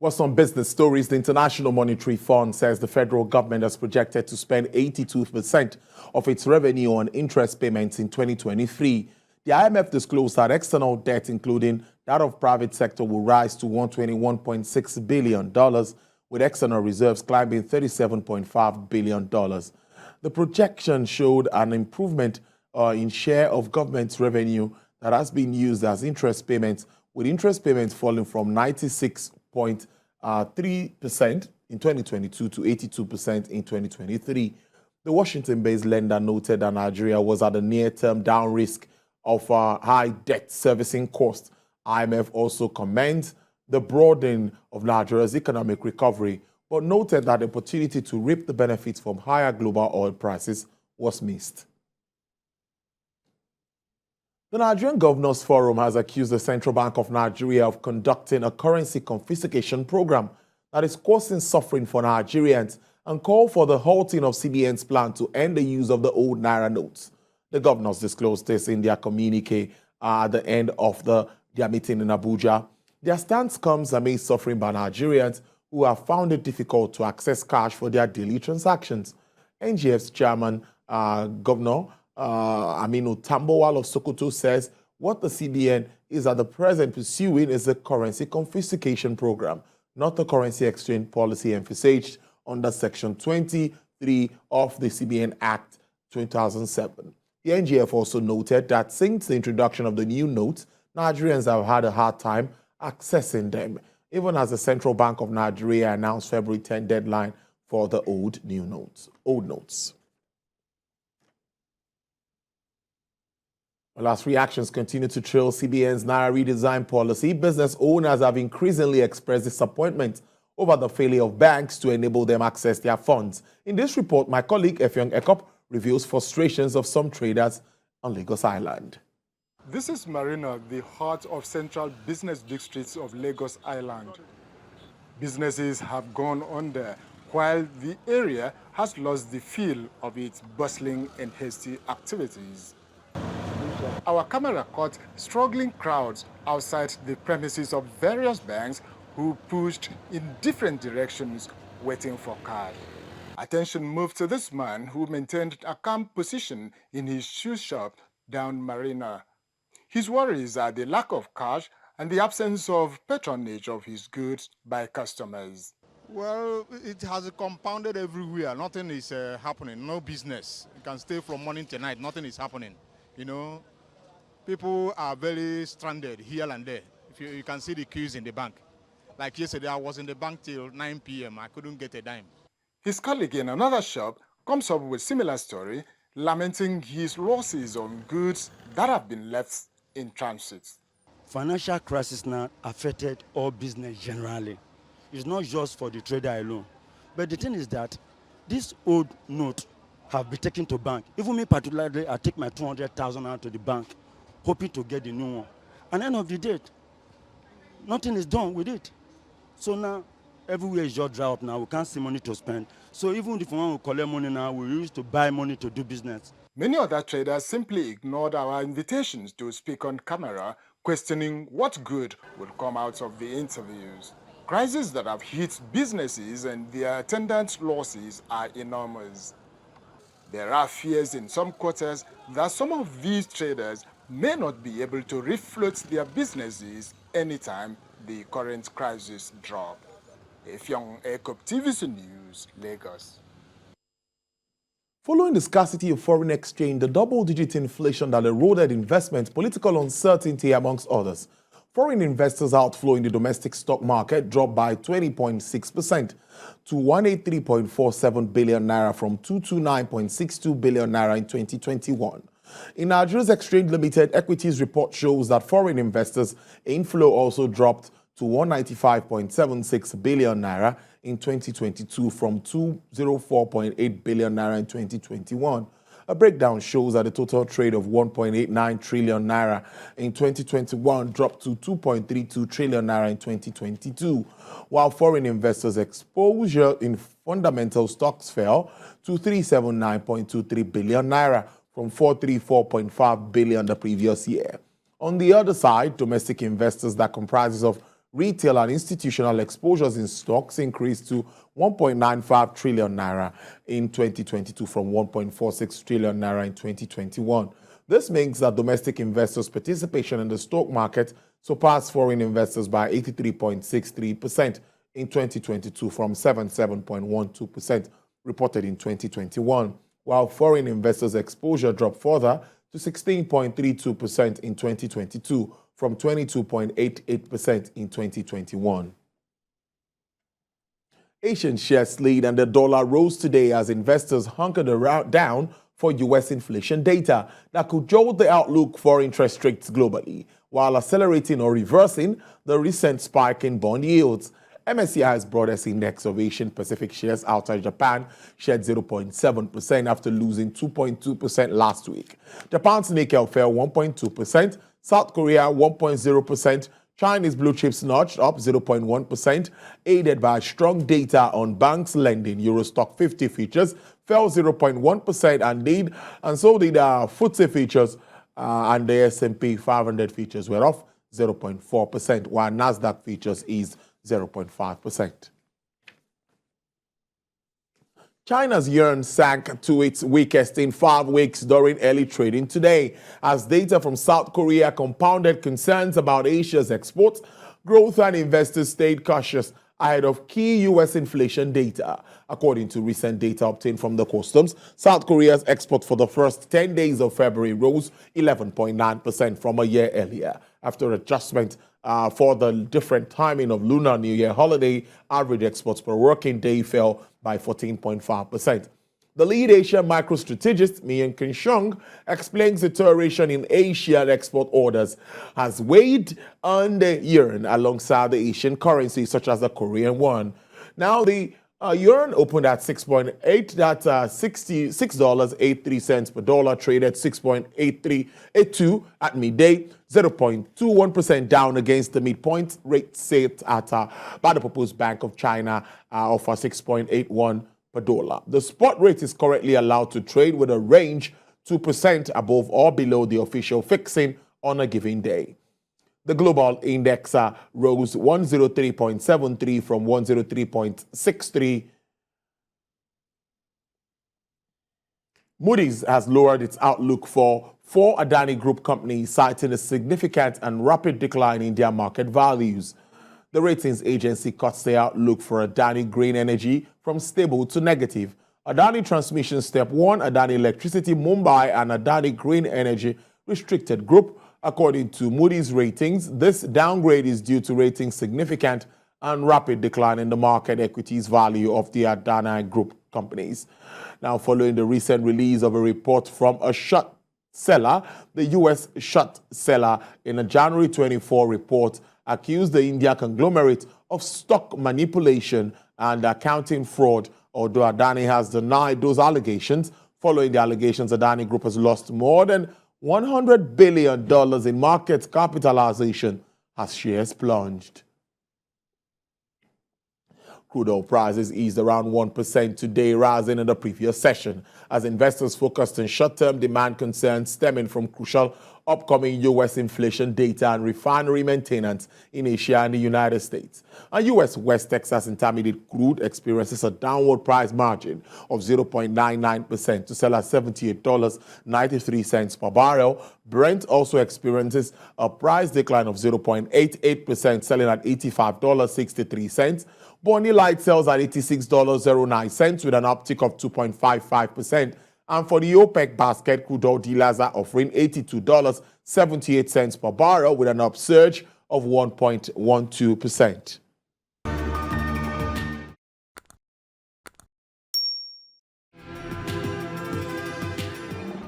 Well, some business stories. The International Monetary Fund says the federal government has projected to spend 82% of its revenue on interest payments in 2023. The IMF disclosed that external debt, including that of private sector, will rise to $121.6 billion, with external reserves climbing $37.5 billion. The projection showed an improvement in share of government's revenue that has been used as interest payments, with interest payments falling from 96.3% in 2022 to 82% in 2023. The Washington-based lender noted that Nigeria was at a near-term down risk of high debt servicing costs. IMF also commends the broadening of Nigeria's economic recovery, but noted that the opportunity to reap the benefits from higher global oil prices was missed. The Nigerian Governors Forum has accused the Central Bank of Nigeria of conducting a currency confiscation program that is causing suffering for Nigerians and called for the halting of CBN's plan to end the use of the old Naira notes. The governors disclosed this in their communique at the end of their meeting in Abuja. Their stance comes amid suffering by Nigerians who have found it difficult to access cash for their daily transactions. NGF's chairman, Governor Aminu Tambowal of Sokoto, says what the CBN is at the present pursuing is a currency confiscation program, not a currency exchange policy envisaged under Section 23 of the CBN Act 2007. The NGF also noted that since the introduction of the new notes, Nigerians have had a hard time accessing them, even as the Central Bank of Nigeria announced February 10 deadline for the old notes. Well, as reactions continue to trail CBN's Naira redesign policy, business owners have increasingly expressed disappointment over the failure of banks to enable them access their funds. In this report, my colleague Effiong Ekop reveals frustrations of some traders on Lagos Island. This is Marina, the heart of central business districts of Lagos Island. Businesses have gone under, while the area has lost the feel of its bustling and hasty activities. Our camera caught struggling crowds outside the premises of various banks who pushed in different directions, waiting for cash. Attention moved to this man who maintained a calm position in his shoe shop down Marina. His worries are the lack of cash and the absence of patronage of his goods by customers. Well, it has compounded everywhere. Nothing is happening. No business. You can stay from morning to night. Nothing is happening. You know, people are very stranded here and there. If you can see the queues in the bank. Like yesterday, I was in the bank till 9 p.m. I couldn't get a dime. His colleague in another shop comes up with a similar story, lamenting his losses on goods that have been left in transit. Financial crisis now affected all business generally. It's not just for the trader alone. But the thing is that this old note have been taken to bank. Even me particularly, I take my 200,000 out to the bank, hoping to get the new one. And end of the day, nothing is done with it. So now, everywhere is just dry up now. We can't see money to spend. So even if we want to collect money now, we used to buy money to do business. Many other traders simply ignored our invitations to speak on camera, questioning what good will come out of the interviews. Crises that have hit businesses and their attendant losses are enormous. There are fears in some quarters that some of these traders may not be able to refloat their businesses anytime the current crisis drop. Effiong Ekop, TVC News, Lagos. Following the scarcity of foreign exchange, the double-digit inflation that eroded investment, political uncertainty, amongst others, foreign investors' outflow in the domestic stock market dropped by 20.6% to 183.47 billion naira from 229.62 billion naira in 2021. In Nigeria's Exchange Limited Equities report shows that foreign investors' inflow also dropped to 195.76 billion naira in 2022 from 204.8 billion naira in 2021. A breakdown shows that the total trade of 1.89 trillion naira in 2021 dropped to 2.32 trillion naira in 2022, while foreign investors' exposure in fundamental stocks fell to 379.23 billion naira from 434.5 billion the previous year. On the other side, domestic investors that comprises of retail and institutional exposures in stocks increased to 1.95 trillion naira in 2022 from 1.46 trillion naira in 2021. This means that domestic investors' participation in the stock market surpassed foreign investors by 83.63% in 2022 from 77.12% reported in 2021, while foreign investors' exposure dropped further to 16.32% in 2022 from 22.88% in 2021. Asian shares slid and the dollar rose today as investors hunkered down for U.S. inflation data that could jolt the outlook for interest rates globally, while accelerating or reversing the recent spike in bond yields. MSCI's broadest index of Asian Pacific shares outside Japan shed 0.7% after losing 2.2% last week. Japan's Nikkei fell 1.2%, South Korea 1.0%, Chinese blue chips notched up 0.1%, aided by strong data on banks lending. Euro Stock 50 futures fell 0.1% and so did FTSE futures and the S&P 500 futures were off 0.4%, while Nasdaq futures eased 0.5%. China's yuan sank to its weakest in 5 weeks during early trading today, as data from South Korea compounded concerns about Asia's exports, growth, and investors stayed cautious ahead of key U.S. inflation data. According to recent data obtained from the customs, South Korea's exports for the first 10 days of February rose 11.9% from a year earlier. After adjustment for the different timing of Lunar New Year holiday, average exports per working day fell by 14.5%. The lead Asian microstrategist, Mian Kinshong, explains deterioration in Asian export orders has weighed on the yuan alongside the Asian currencies such as the Korean won. Now, the yuan opened at 6.8, that's $66.83 per dollar, traded 6.82 at midday, 0.21% down against the midpoint rate set at by the proposed Bank of China of 6.81 per dollar. The spot rate is currently allowed to trade with a range 2% above or below the official fixing on a given day. The global index rose 103.73 from 103.63. Moody's has lowered its outlook for 4 Adani Group companies, citing a significant and rapid decline in their market values. The ratings agency cuts the outlook for Adani Green Energy from stable to negative. Adani Transmission Step 1, Adani Electricity Mumbai, and Adani Green Energy Restricted Group. According to Moody's ratings, this downgrade is due to rating significant and rapid decline in the market equities value of the Adani Group companies. Now, following the recent release of a report from a short seller, the U.S. short seller in a January 24 report accused the India conglomerate of stock manipulation and accounting fraud, although Adani has denied those allegations. Following the allegations, Adani Group has lost more than $100 billion in market capitalization as shares plunged. Crude oil prices eased around 1% today, rising in the previous session, as investors focused on short-term demand concerns stemming from crucial upcoming U.S. inflation data and refinery maintenance in Asia and the United States. And U.S. West Texas Intermediate crude experiences a downward price margin of 0.99% to sell at $78.93 per barrel. Brent also experiences a price decline of 0.88%, selling at $85.63. Bonnie Light sells at $86.09 with an uptick of 2.55%. And for the OPEC basket, crude oil dealers are offering $82.78 per barrel with an upsurge of 1.12%.